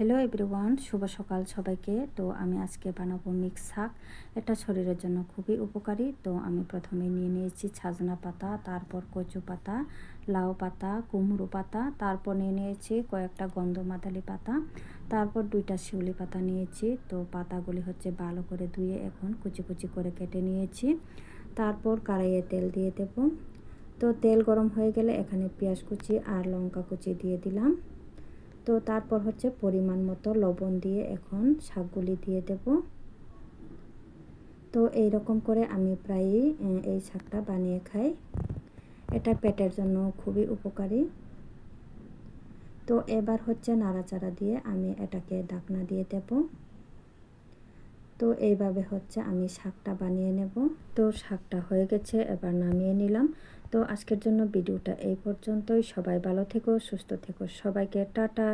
Hello everyone, শুভ সকাল সবাইকে। তো আমি আজকে বানাবো মিক্স শাক। এটা শরীরের জন্য খুবই উপকারী। তো আমি প্রথমে নিয়ে নিয়েছি ছাজনা পাতা, তারপর কচু পাতা, লাউ পাতা, কুমড়ো পাতা, তারপর নিয়ে নিয়েছি কয়েকটা গন্ধমাদালি পাতা, তারপর 2টা শিউলি পাতা নিয়েছি। তো পাতাগুলি হচ্ছে ভালো করে ধুয়ে এখন কুচি কুচি করে কেটে নিয়েছি। তারপর কড়াইয়ে তেল দিয়ে দেব। তো তেল গরম হয়ে গেলে এখানে পেঁয়াজ কুচি আর লঙ্কা কুচি দিয়ে দিলাম। তো তারপর হচ্ছে পরিমাণ মতো লবণ দিয়ে এখন শাকগুলি দিয়ে দেব। তো এই রকম করে আমি প্রায়ই এই শাকটা বানিয়ে খাই। এটা পেটের জন্য খুবই উপকারী। তো এবার হচ্ছে নাড়াচাড়া দিয়ে আমি এটাকে ঢাকনা দিয়ে দেব। তো এইভাবে হচ্ছে আমি শাকটা বানিয়ে নেব। তো শাকটা হয়ে গেছে, এবার নামিয়ে নিলাম। তো আজকের জন্য ভিডিওটা এই পর্যন্তই। সবাই ভালো থেকো, সুস্থ থেকো। সবাইকে টাটা।